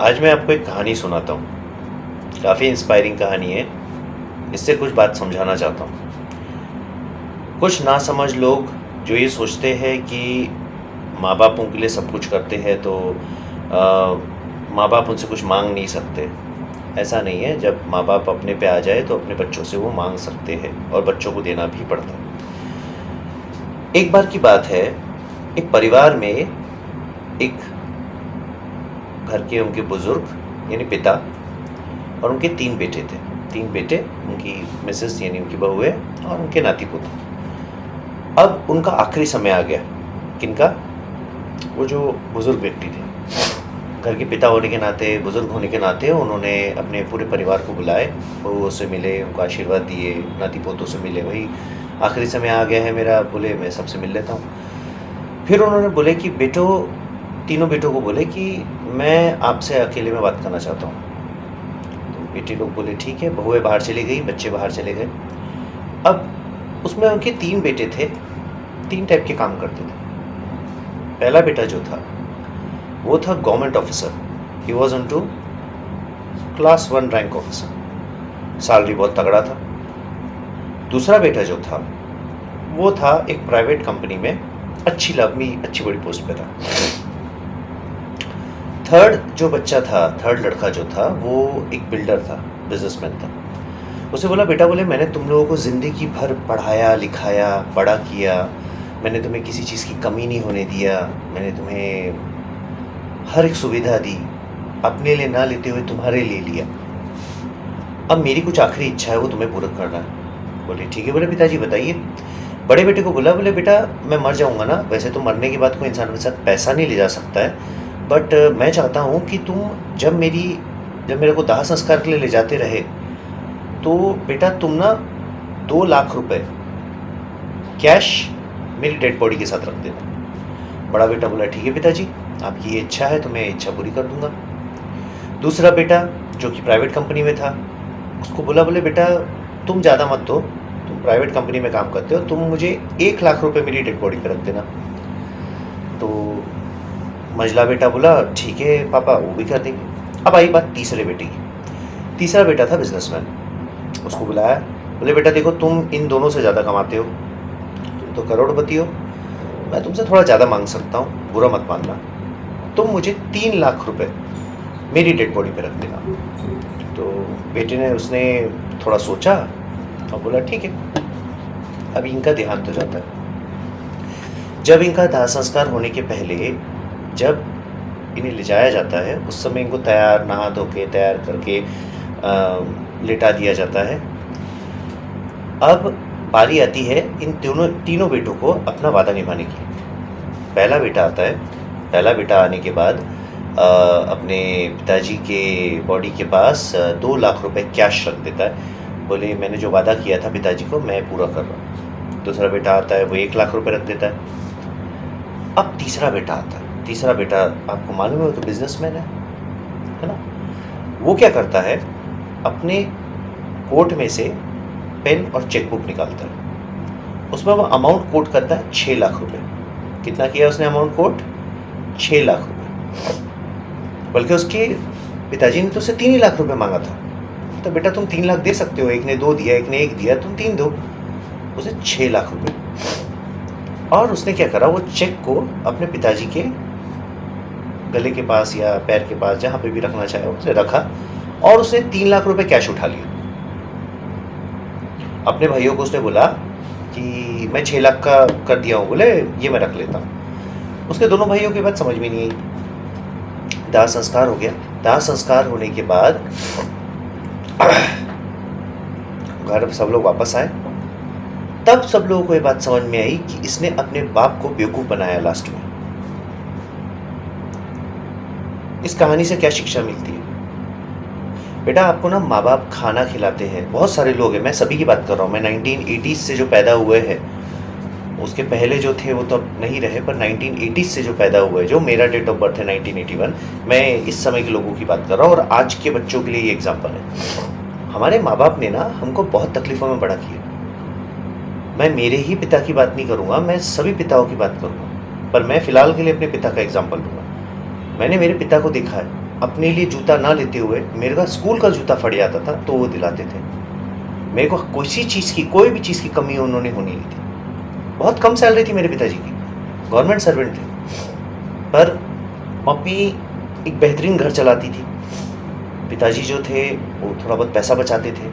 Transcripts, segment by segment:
आज मैं आपको एक कहानी सुनाता हूँ। काफ़ी इंस्पायरिंग कहानी है। इससे कुछ बात समझाना चाहता हूँ। कुछ नासमझ लोग जो ये सोचते हैं कि माँ बाप उनके लिए सब कुछ करते हैं तो माँ बाप उनसे कुछ मांग नहीं सकते। ऐसा नहीं है। जब माँ बाप अपने पे आ जाए तो अपने बच्चों से वो मांग सकते हैं और बच्चों को देना भी पड़ता है। एक बार की बात है, एक परिवार में एक घर के उनके बुज़ुर्ग यानी पिता और उनके 3 बेटे थे। 3 बेटे, उनकी मिसेस यानी उनकी बहू है और उनके नाती-पोते। अब उनका आखिरी समय आ गया। किनका? वो जो बुज़ुर्ग व्यक्ति थे। घर के पिता होने के नाते, बुज़ुर्ग होने के नाते उन्होंने अपने पूरे परिवार को बुलाए, बहुओं से मिले, उनको आशीर्वाद दिए, नाती-पोतों से मिले। वही आखिरी समय आ गया है मेरा, बोले मैं सबसे मिल लेता हूँ। फिर उन्होंने बोले कि बेटों, तीनों बेटों को बोले कि मैं आपसे अकेले में बात करना चाहता हूँ। तो बेटे लोग बोले ठीक है। बहुएँ बाहर चली गई, बच्चे बाहर चले गए। अब उसमें उनके 3 बेटे थे। 3 टाइप के काम करते थे। पहला बेटा जो था वो था government officer. He was into class 1 rank officer. Salary बहुत तगड़ा था। दूसरा बेटा जो था वो था एक प्राइवेट कंपनी में अच्छी बड़ी पोस्ट पे था। थर्ड लड़का जो था वो एक बिल्डर था, बिजनेसमैन था। उसे बोला बेटा, बोले मैंने तुम लोगों को ज़िंदगी भर पढ़ाया लिखाया बड़ा किया, मैंने तुम्हें किसी चीज़ की कमी नहीं होने दिया, मैंने तुम्हें हर एक सुविधा दी, अपने लिए ना लेते हुए तुम्हारे लिए लिया। अब मेरी कुछ आखिरी इच्छा है, वो तुम्हें पूरा करना है। बोले ठीक है। बोले पिताजी बताइए। बड़े बेटे को बोला, बोले बेटा मैं मर जाऊँगा ना, वैसे तो मरने के बाद कोई इंसान के साथ पैसा नहीं ले जा सकता है, बट मैं चाहता हूँ कि तुम जब मेरे को दाह संस्कार के लिए ले जाते रहे तो बेटा तुम ना 2 लाख रुपए कैश मेरी डेड बॉडी के साथ रख देना। बड़ा बेटा बोला ठीक है पिताजी, आपकी ये इच्छा है तो मैं इच्छा पूरी कर दूंगा। दूसरा बेटा जो कि प्राइवेट कंपनी में था, उसको बोला, बोले बेटा तुम ज़्यादा मत दो, तुम प्राइवेट कंपनी में काम करते हो, तुम मुझे 1 लाख रुपए मेरी डेड बॉडी पे रख देना। तो मझला बेटा बोला ठीक है पापा, वो भी कर देंगे। अब आई बात तीसरे बेटे की। तीसरा बेटा था बिजनेसमैन। उसको बुलाया, बोले बेटा देखो तुम इन दोनों से ज़्यादा कमाते हो, तुम तो करोड़पति हो, मैं तुमसे थोड़ा ज़्यादा मांग सकता हूँ, बुरा मत मानना। तुम मुझे 3 लाख रुपए मेरी डेड बॉडी पे रख देना। तो बेटे ने उसने थोड़ा सोचा और बोला ठीक है। अब इनका देहांत हो जाता है। जब इनका दाह संस्कार होने के पहले जब इन्हें ले जाया जाता है उस समय इनको नहा धो के तैयार करके लेटा दिया जाता है। अब बारी आती है इन तीनों बेटों को अपना वादा निभाने की। पहला बेटा आता है। पहला बेटा आने के बाद अपने पिताजी के बॉडी के पास 2 लाख रुपए कैश रख देता है। बोले मैंने जो वादा किया था पिताजी को मैं पूरा कर रहा हूँ। दूसरा बेटा आता है, वो 1 लाख रुपए रख देता है। अब तीसरा बेटा आता है। तीसरा बेटा आपको मालूम है वो तो बिजनेसमैन है ना। वो क्या करता है, अपने कोट में से पेन और चेकबुक निकालता है। उसमें वो अमाउंट कोट करता है 6 लाख रुपए। कितना किया उसने अमाउंट कोट? 6 लाख रुपए। बल्कि उसके पिताजी ने तो उसे 3 ही लाख रुपए मांगा था। तो बेटा तुम 3 लाख दे सकते हो, एक ने 2 दिया, एक ने 1 दिया, तुम 3 दो। उसे 6 लाख रुपए। और उसने क्या करा, वो चेक को अपने पिताजी के गले के पास या पैर के पास जहाँ पे भी रखना चाहे उसे रखा और उसने 3 लाख रुपए कैश उठा लिया। अपने भाइयों को उसने बोला कि मैं 6 लाख का कर दिया हूँ, बोले ये मैं रख लेता हूँ। उसके दोनों भाइयों की बात समझ में नहीं आई। दाह संस्कार हो गया। दाह संस्कार होने के बाद घर सब लोग वापस आए। तब सब लोगों को ये बात समझ में आई कि इसने अपने बाप को बेवकूफ़ बनाया लास्ट में। इस कहानी से क्या शिक्षा मिलती है? बेटा आपको ना माँ बाप खाना खिलाते हैं। बहुत सारे लोग हैं, मैं सभी की बात कर रहा हूँ। मैं 1980s से जो पैदा हुए हैं, उसके पहले जो थे वो तो अब नहीं रहे, पर 1980s से जो पैदा हुए, जो मेरा डेट ऑफ बर्थ है 1981, मैं इस समय के लोगों की बात कर रहा हूँ और आज के बच्चों के लिए ये एग्जाम्पल है। हमारे माँ बाप ने ना हमको बहुत तकलीफ़ों में बड़ा किया। मैं मेरे ही पिता की बात नहीं करूँगा, मैं सभी पिताओं की बात करूँगा, पर मैं फ़िलहाल के लिए अपने पिता का एग्जाम्पल दूँगा। मैंने मेरे पिता को देखा है। अपने लिए जूता ना लेते हुए मेरे का स्कूल का जूता फट जाता था तो वो दिलाते थे। मेरे को किसी चीज़ की, कोई भी चीज़ की कमी उन्होंने होने नहीं दी। बहुत कम सैलरी थी मेरे पिताजी की, गवर्नमेंट सर्वेंट थे, पर मम्मी एक बेहतरीन घर चलाती थी। पिताजी जो थे वो थोड़ा बहुत पैसा बचाते थे,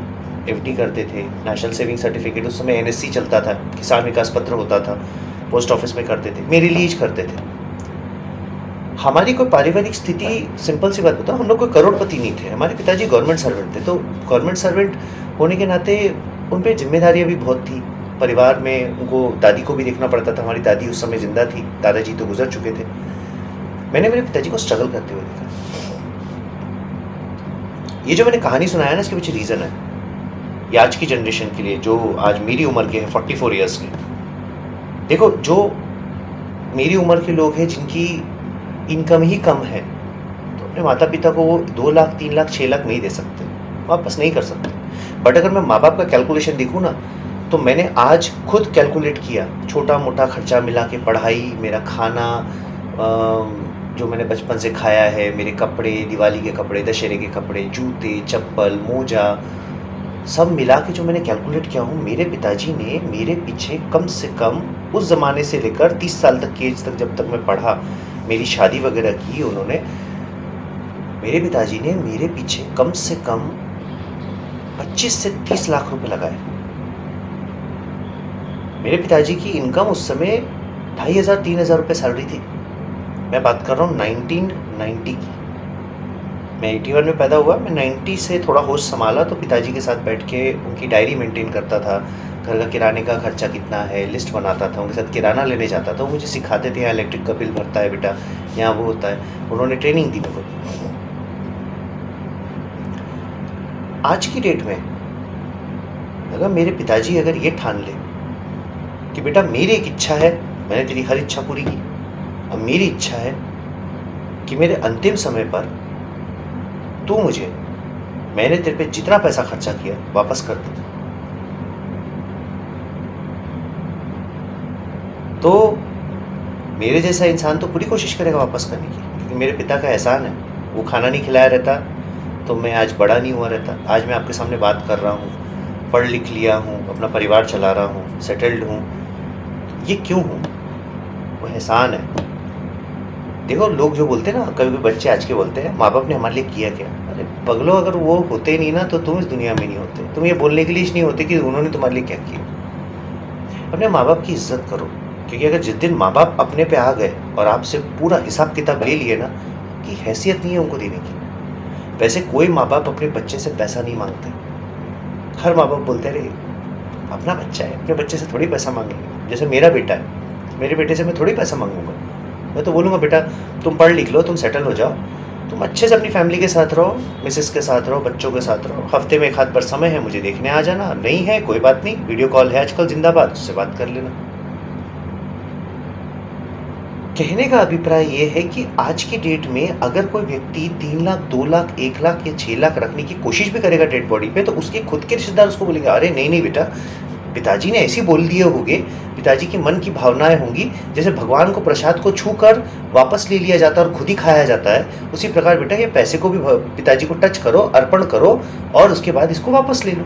एफडी करते थे, नेशनल सेविंग सर्टिफिकेट, उस समय एनएससी चलता था, किसान विकास पत्र होता था, पोस्ट ऑफिस में करते थे, मेरे लिए ही करते थे। हमारी कोई पारिवारिक स्थिति, सिंपल सी बात बताओ, हम लोग कोई करोड़पति नहीं थे। हमारे पिताजी गवर्नमेंट सर्वेंट थे, तो गवर्नमेंट सर्वेंट होने के नाते उन पर जिम्मेदारियाँ भी बहुत थी। परिवार में उनको दादी को भी देखना पड़ता था। हमारी दादी उस समय ज़िंदा थी, दादाजी तो गुजर चुके थे। मैंने मेरे पिताजी को स्ट्रगल करते हुए देखा। ये जो मैंने कहानी सुनाया ना, इसके पीछे रीज़न है। ये आज की जनरेशन के लिए, जो आज मेरी उम्र के हैं, 44 ईयर्स के, देखो जो मेरी उम्र के लोग हैं जिनकी इनकम ही कम है, तो अपने माता पिता को वो 2 लाख 3 लाख 6 लाख नहीं दे सकते, वापस नहीं कर सकते। बट अगर मैं माँ बाप का कैलकुलेशन देखूँ ना, तो मैंने आज खुद कैलकुलेट किया, छोटा मोटा खर्चा मिला के, पढ़ाई, मेरा खाना, जो मैंने बचपन से खाया है, मेरे कपड़े, दिवाली के कपड़े, दशहरे के कपड़े, जूते, चप्पल, मोजा, सब मिला के जो मैंने कैलकुलेट किया हूँ, मेरे पिताजी ने मेरे पीछे कम से कम उस ज़माने से लेकर 30 साल तक की एज तक, जब तक मैं पढ़ा, मेरी शादी वगैरह की, उन्होंने, मेरे पिताजी ने मेरे पीछे कम से कम 25 से 30 लाख रुपए लगाए। मेरे पिताजी की इनकम उस समय 2500-3000 रुपये सैलरी थी। मैं बात कर रहा हूँ 1990 की। मैं 81 में पैदा हुआ। मैं 90 से थोड़ा होश संभाला तो पिताजी के साथ बैठ के उनकी डायरी मेंटेन करता था, घर का किराने का खर्चा कितना है लिस्ट बनाता था, उनके साथ किराना लेने जाता था। वो मुझे सिखाते थे, यहाँ इलेक्ट्रिक का बिल भरता है बेटा, यहाँ वो होता है। उन्होंने ट्रेनिंग दी मेरे को। आज की डेट में अगर मेरे पिताजी अगर ये ठान ले कि बेटा मेरी एक इच्छा है, मैंने तेरी हर इच्छा पूरी की, अब मेरी इच्छा है कि मेरे अंतिम समय पर तू मुझे, मैंने तेरे पे जितना पैसा खर्चा किया वापस कर दे, तो मेरे जैसा इंसान तो पूरी कोशिश करेगा वापस करने की, क्योंकि मेरे पिता का एहसान है। वो खाना नहीं खिलाया रहता तो मैं आज बड़ा नहीं हुआ रहता। आज मैं आपके सामने बात कर रहा हूँ, पढ़ लिख लिया हूँ, अपना परिवार चला रहा हूँ, सेटल्ड हूँ। ये क्यों हूँ? वो एहसान है। देखो लोग जो बोलते हैं ना, कभी कभी बच्चे आज के बोलते हैं माँ बाप ने हमारे लिए किया क्या। अरे पगलो, अगर वो होते नहीं ना तो तुम इस दुनिया में नहीं होते। तुम ये बोलने के लिए नहीं होते कि उन्होंने तुम्हारे लिए क्या किया। अपने माँ बाप की इज्जत करो, क्योंकि अगर जिस दिन माँ बाप अपने पे आ गए और आपसे पूरा हिसाब किताब ले लिए ना, कि हैसियत नहीं है उनको देने की। वैसे कोई माँ बाप अपने बच्चे से पैसा नहीं मांगते। हर माँ बाप बोलते अरे अपना बच्चा है, अपने बच्चे से थोड़ी पैसा मांगेंगे। जैसे मेरा बेटा है, मेरे बेटे से मैं थोड़ी पैसा मांगूंगा। मैं तो बोलूँगा बेटा तुम पढ़ लिख लो, तुम सेटल हो जाओ, तुम अच्छे से अपनी फैमिली के साथ रहो, मिसेस के साथ रहो, बच्चों के साथ रहो। हफ्ते में एक आध बार समय है मुझे देखने आ जाना, नहीं है कोई बात नहीं, वीडियो कॉल है आजकल जिंदाबाद, उससे बात कर लेना। कहने का अभिप्राय ये है कि आज की डेट में अगर कोई व्यक्ति 3 लाख, 2 लाख, 1 लाख या 6 लाख रखने की कोशिश भी करेगा डेड बॉडी पे, तो उसके खुद के रिश्तेदार उसको बोलेंगे अरे नहीं नहीं बेटा, पिताजी ने ऐसी बोल दिए होंगे, पिताजी की मन की भावनाएं होंगी, जैसे भगवान को प्रसाद को छू कर वापस ले लिया जाता है और खुद ही खाया जाता है, उसी प्रकार बेटा ये पैसे को भी पिताजी को टच करो, अर्पण करो और उसके बाद इसको वापस ले लो।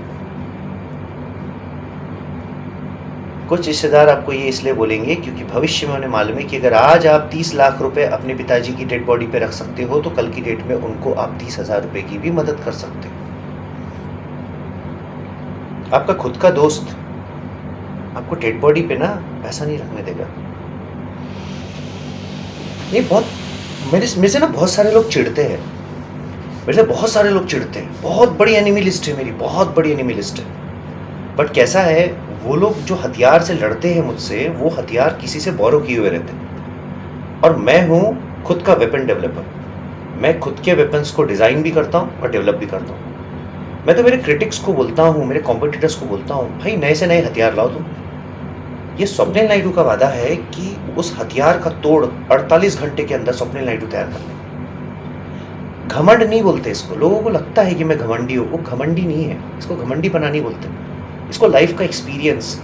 कुछ रिश्तेदार आपको ये इसलिए बोलेंगे क्योंकि भविष्य में उन्हें मालूम है कि अगर आज आप 30 लाख रुपए अपने पिताजी की डेड बॉडी पे रख सकते हो, तो कल की डेट में उनको आप 30,000 रुपए की भी मदद कर सकते हो। आपका खुद का दोस्त आपको डेड बॉडी पे ना पैसा नहीं रखने देगा। ये बहुत मेरे से ना बहुत सारे लोग चिढ़ते हैं, मेरे से बहुत सारे लोग चिढ़ते हैं। बहुत बड़ी एनिमी लिस्ट है मेरी, बहुत बड़ी एनिमी लिस्ट है। बट कैसा है, वो लोग जो हथियार से लड़ते हैं मुझसे, वो हथियार किसी से बोरो किए हुए रहते हैं। और मैं हूँ खुद का वेपन डेवलपर। मैं खुद के वेपन्स को डिज़ाइन भी करता हूँ और डेवलप भी करता हूँ। मैं तो मेरे क्रिटिक्स को बोलता हूँ, मेरे कॉम्पिटिटर्स को बोलता हूँ, भाई नए से नए हथियार लाओ तुम। ये स्वप्निल नायडू का वादा है कि उस हथियार का तोड़ 48 घंटे के अंदर स्वप्निल नायडू तैयार कर लेंगे। घमंड नहीं बोलते इसको। लोगों को लगता है कि मैं घमंडी हूँ, वो घमंडी नहीं है, इसको घमंडी बना नहीं बोलते, इसको लाइफ का एक्सपीरियंस।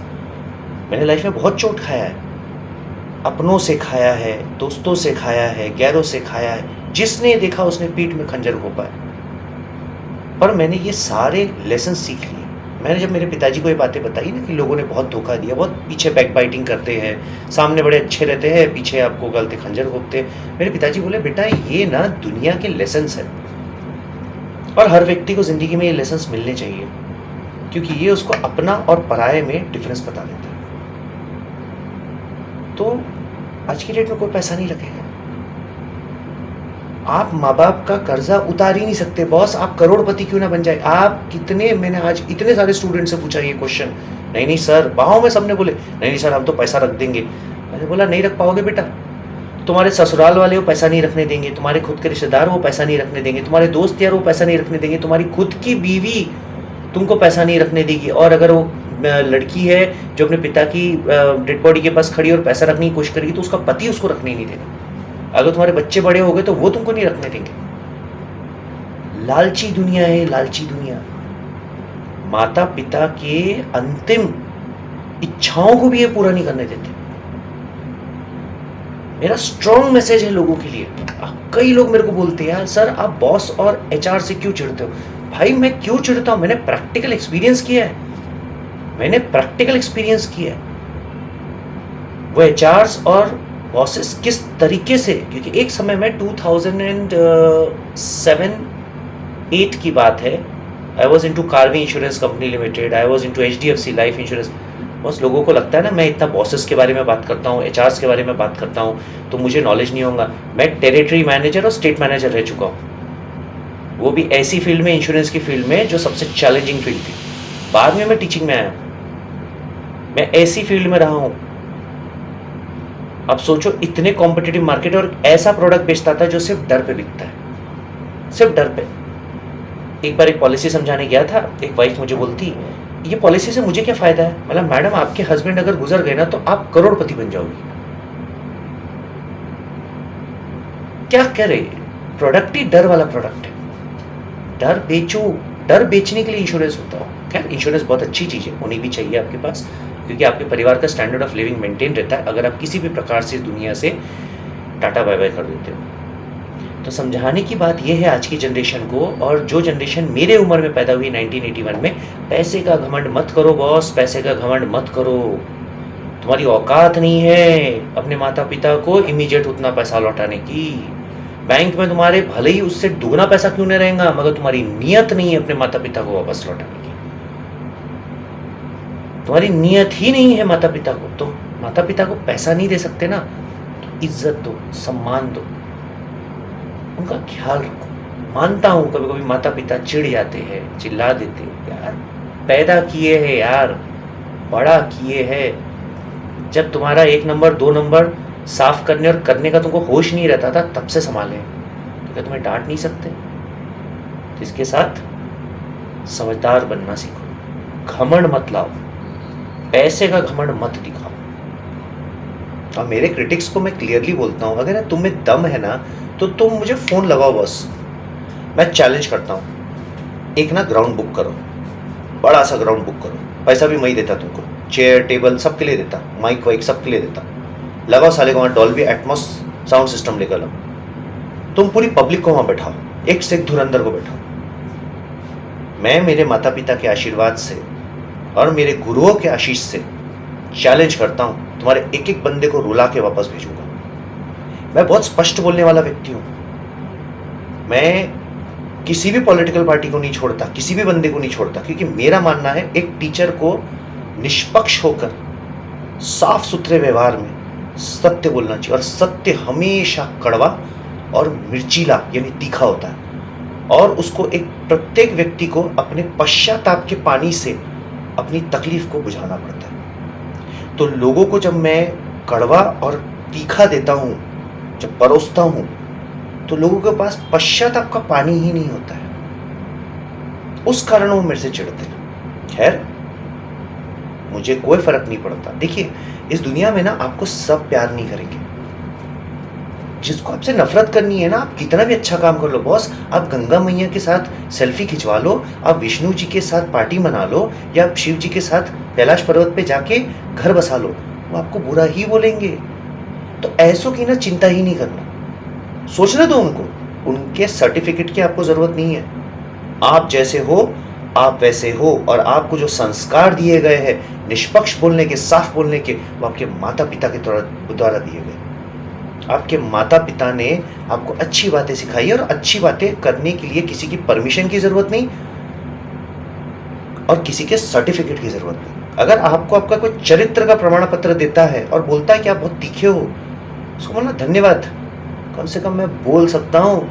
मैंने लाइफ में बहुत चोट खाया है, अपनों से खाया है, दोस्तों से खाया है, गैरों से खाया है, जिसने देखा उसने पीठ में खंजर घोंपा है। पर मैंने ये सारे लेसन सीख लिए। मैंने जब मेरे पिताजी को ये बातें बताई ना कि लोगों ने बहुत धोखा दिया, बहुत पीछे बैक बाइटिंग करते हैं, सामने बड़े अच्छे रहते हैं, पीछे आपको गलते खंजर घोंपते हैं। मेरे पिताजी बोले, बेटा ये ना दुनिया के लेसन्स हैं और हर व्यक्ति को ज़िंदगी में ये लेसन्स मिलने चाहिए, क्योंकि ये उसको अपना और पराये में डिफरेंस बता देता है। तो आज की डेट में कोई पैसा नहीं रखेगा। आप माँ बाप का कर्जा उतार ही नहीं सकते बॉस, आप करोड़पति क्यों ना बन जाए। आप कितने, मैंने आज इतने सारे स्टूडेंट से पूछा ये क्वेश्चन, नहीं सर, बाहों में सबने बोले नहीं सर हम तो पैसा रख देंगे। मैंने बोला नहीं रख पाओगे बेटा, तुम्हारे ससुराल वाले वो पैसा नहीं रखने देंगे, तुम्हारे खुद के रिश्तेदार वो पैसा नहीं रखने देंगे, तुम्हारे दोस्त यार वो पैसा नहीं रखने देंगे, तुम्हारी खुद की बीवी तुमको पैसा नहीं रखने देगी। और अगर वो लड़की है जो अपने पिता की डेड बॉडी के पास खड़ी और पैसा रखने की कोशिश करेगी तो उसका पति उसको रखने ही नहीं देगा। अगर तुम्हारे बच्चे बड़े हो गए तो वो तुमको नहीं रखने देंगे। लालची दुनिया है, लालची दुनिया। माता पिता के अंतिम इच्छाओं को भी ये पूरा नहीं करने देते। मेरा स्ट्रॉन्ग मैसेज है लोगों के लिए। कई लोग मेरे को बोलते हैं यार सर आप बॉस और एचआर से क्यों चिढ़ते हो। भाई मैं क्यों चिढ़ता हूं, मैंने प्रैक्टिकल एक्सपीरियंस किया है, मैंने प्रैक्टिकल एक्सपीरियंस किया है। वो एचआर्स और बॉसेस किस तरीके से, क्योंकि एक समय में 2007-8 की बात है, I was into Karvy Insurance Company Limited, I was into HDFC Life Insurance. बस लोगों को लगता है ना मैं इतना बॉसेस के बारे में बात करता हूँ, एचआर्स के बारे में बात करता हूँ तो मुझे नॉलेज नहीं होगा। मैं टेरिटरी मैनेजर और स्टेट मैनेजर रह चुका हूँ, वो भी ऐसी फील्ड में, इंश्योरेंस की फील्ड में जो सबसे चैलेंजिंग फील्ड थी। बाद में मैं टीचिंग में आया हूँ, मैं ऐसी फील्ड में रहा हूँ। अब सोचो इतने कॉम्पिटिटिव मार्केट और ऐसा प्रोडक्ट बेचता था जो सिर्फ डर पे बिकता है, सिर्फ डर पे। एक बार एक पॉलिसी समझाने गया था, एक वाइफ मुझे बोलती ये पॉलिसी से मुझे क्या फायदा है। मतलब मैडम आपके हस्बैंड अगर गुजर गए ना तो आप करोड़पति बन जाओगी। क्या करे, प्रोडक्ट ही डर वाला प्रोडक्ट है। डर बेचो, डर बेचने के लिए इंश्योरेंस होता हो। खैर इंश्योरेंस बहुत अच्छी चीज़ है, होनी भी चाहिए आपके पास, क्योंकि आपके परिवार का स्टैंडर्ड ऑफ लिविंग मेंटेन रहता है अगर आप किसी भी प्रकार से दुनिया से टाटा बाय बाय कर देते हो। तो समझाने की बात यह है आज की जनरेशन को, और जो जनरेशन मेरे उम्र में पैदा हुई 1981 में, पैसे का घमंड मत करो बॉस, पैसे का घमंड मत करो। तुम्हारी औकात नहीं है अपने माता पिता को इमीडिएट उतना पैसा लौटाने की। बैंक में तुम्हारे भले ही उससे दुगना पैसा क्यों नहीं रहेगा, मगर तुम्हारी नियत नहीं है अपने माता पिता को वापस लौटाने की। तुम्हारी नियत ही नहीं है माता पिता को, तो माता पिता को पैसा नहीं दे सकते ना, तो इज्जत दो, सम्मान दो, उनका ख्याल रखो। मानता हूँ कभी कभी माता पिता चिढ़ जाते हैं, चिल्ला देते हैं, यार पैदा किए हैं यार, बड़ा किए हैं। जब तुम्हारा 1 नंबर 2 नंबर साफ करने और करने का तुमको होश नहीं रहता था तब से संभाले, तो क्या तुम्हें डांट नहीं सकते। तो इसके साथ समझदार बनना सीखो, घमंड मत लाओ, पैसे का घमंड मत दिखाओ। और मेरे क्रिटिक्स को मैं क्लियरली बोलता हूँ, अगर तुम में दम है ना तो तुम मुझे फ़ोन लगाओ बस, मैं चैलेंज करता हूँ, एक ना ग्राउंड बुक करो, बड़ा सा ग्राउंड बुक करो, पैसा भी मैं ही देता तुमको, चेयर टेबल सब के लिए देता, माइक वाइक सब के लिए देता, लगाओ साले को वहाँ डॉल्बी एटमॉस साउंड सिस्टम लेकर लो, तुम पूरी पब्लिक को वहाँ बैठाओ, एक से एक धुरंधर को बैठाओ। मैं मेरे माता पिता के आशीर्वाद से और मेरे गुरुओं के आशीष से चैलेंज करता हूँ, तुम्हारे एक एक बंदे को रुला के वापस भेजूंगा। मैं बहुत स्पष्ट बोलने वाला व्यक्ति हूँ, मैं किसी भी पॉलिटिकल पार्टी को नहीं छोड़ता, किसी भी बंदे को नहीं छोड़ता, क्योंकि मेरा मानना है एक टीचर को निष्पक्ष होकर साफ सुथरे व्यवहार में सत्य बोलना चाहिए, और सत्य हमेशा कड़वा और मिर्चीला यानी तीखा होता है, और उसको एक प्रत्येक व्यक्ति को अपने पश्चाताप के पानी से अपनी तकलीफ को बुझाना पड़ता है। तो लोगों को जब मैं कड़वा और तीखा देता हूँ, जब परोसता हूँ, तो लोगों के पास पश्चाताप का पानी ही नहीं होता है, उस कारण वो मेरे से चिढ़ते हैं। खैर मुझे कोई फर्क नहीं पड़ता। देखिए इस दुनिया में ना आपको सब प्यार नहीं करेंगे, जिसको आपसे नफरत करनी है ना, आप कितना भी अच्छा काम कर लो बॉस, आप गंगा मैया के साथ सेल्फी खिंचवा लो, आप विष्णु जी के साथ पार्टी मना लो, या आप शिव जी के साथ कैलाश पर्वत पे जाके घर बसा लो, वो आपको बुरा ही बोलेंगे। तो ऐसों की ना चिंता ही नहीं करना, सोचने दो उनको, उनके सर्टिफिकेट की आपको ज़रूरत नहीं है। आप जैसे हो, आप वैसे हो, और आपको जो संस्कार दिए गए हैं निष्पक्ष बोलने के, साफ बोलने के, वो आपके माता पिता के द्वारा दिए गए। आपके माता पिता ने आपको अच्छी बातें सिखाई और अच्छी बातें करने के लिए किसी की परमिशन की ज़रूरत नहीं और किसी के सर्टिफिकेट की ज़रूरत नहीं। अगर आपको आपका कोई चरित्र का प्रमाण पत्र देता है और बोलता है कि आप बहुत तीखे हो, उसको बोलना धन्यवाद, कम से कम मैं बोल सकता हूँ,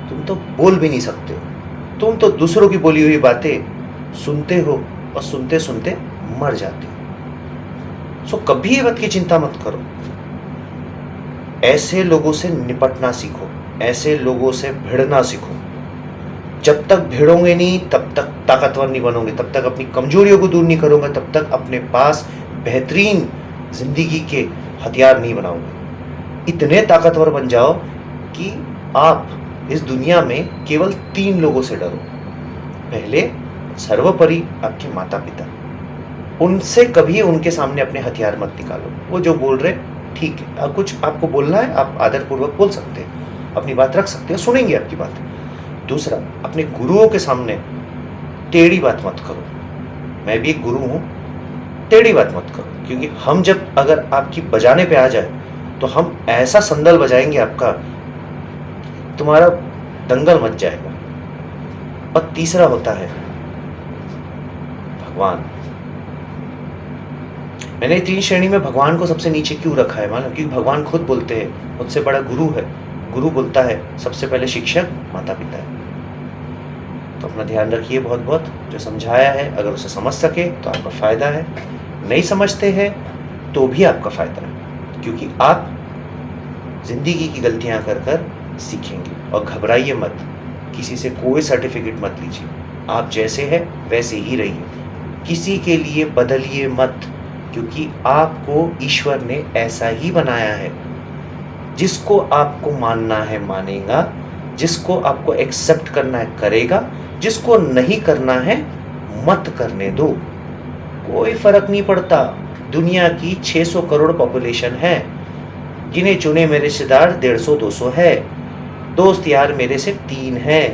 तुम तो बोल भी नहीं सकते हो। तुम तो दूसरों की बोली हुई बातें सुनते हो और सुनते सुनते मर जाते हो। सो कभी ये बात की चिंता मत करो। ऐसे लोगों से निपटना सीखो, ऐसे लोगों से भिड़ना सीखो। जब तक भिड़ोगे नहीं तब तक ताकतवर नहीं बनोगे, तब तक अपनी कमजोरियों को दूर नहीं करोगे, तब तक अपने पास बेहतरीन जिंदगी के हथियार नहीं बनाओगे। इतने ताकतवर बन जाओ कि आप इस दुनिया में केवल 3 लोगों से डरो। पहले सर्वोपरि आपके माता पिता, उनसे कभी उनके सामने अपने हथियार मत निकालो। वो जो बोल रहे ठीक है, अब कुछ आपको बोलना है आप आदरपूर्वक बोल सकते हैं, अपनी बात रख सकते हैं, सुनेंगे आपकी बात। दूसरा, अपने गुरुओं के सामने टेढ़ी बात मत करो। मैं भी एक गुरु हूँ, टेढ़ी बात मत करो, क्योंकि हम जब अगर आपकी बजाने पे आ जाए तो हम ऐसा संदल बजाएंगे आपका, तुम्हारा दंगल मच जाएगा। और तीसरा होता है भगवान। मैंने 3 श्रेणी में भगवान को सबसे नीचे क्यों रखा है मालूम? क्योंकि भगवान खुद बोलते हैं मुझसे बड़ा गुरु है। गुरु बोलता है सबसे पहले शिक्षक माता पिता है। तो अपना ध्यान रखिए बहुत बहुत। जो समझाया है अगर उसे समझ सके तो आपका फ़ायदा है, नहीं समझते हैं तो भी आपका फ़ायदा है, क्योंकि आप ज़िंदगी की गलतियां कर कर सीखेंगे। और घबराइए मत, किसी से कोई सर्टिफिकेट मत लीजिए। आप जैसे हैं वैसे ही रहिए, किसी के लिए बदलिए मत, क्योंकि आपको ईश्वर ने ऐसा ही बनाया है। जिसको आपको मानना है मानेगा, जिसको आपको एक्सेप्ट करना है करेगा, जिसको नहीं करना है मत करने दो। कोई फर्क नहीं पड़ता। दुनिया की 600 करोड़ पॉपुलेशन है, गिने चुने मेरे रिश्तेदार 150-200 है, दोस्त यार मेरे सिर्फ 3 हैं।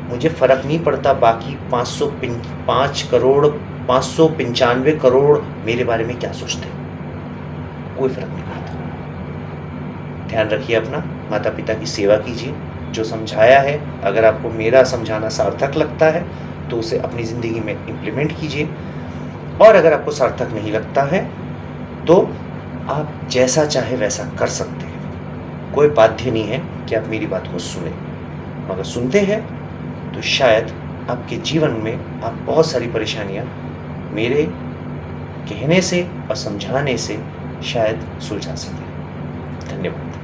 मुझे फर्क नहीं पड़ता बाकी 505 करोड़ 595 करोड़ मेरे बारे में क्या सोचते हैं, कोई फर्क नहीं पड़ता। ध्यान रखिए अपना, माता पिता की सेवा कीजिए। जो समझाया है अगर आपको मेरा समझाना सार्थक लगता है तो उसे अपनी ज़िंदगी में इम्प्लीमेंट कीजिए, और अगर आपको सार्थक नहीं लगता है तो आप जैसा चाहे वैसा कर सकते हैं। कोई बाध्य नहीं है कि आप मेरी बात को सुने, मगर सुनते हैं तो शायद आपके जीवन में आप बहुत सारी परेशानियां मेरे कहने से और समझाने से शायद सुलझा सकें। धन्यवाद।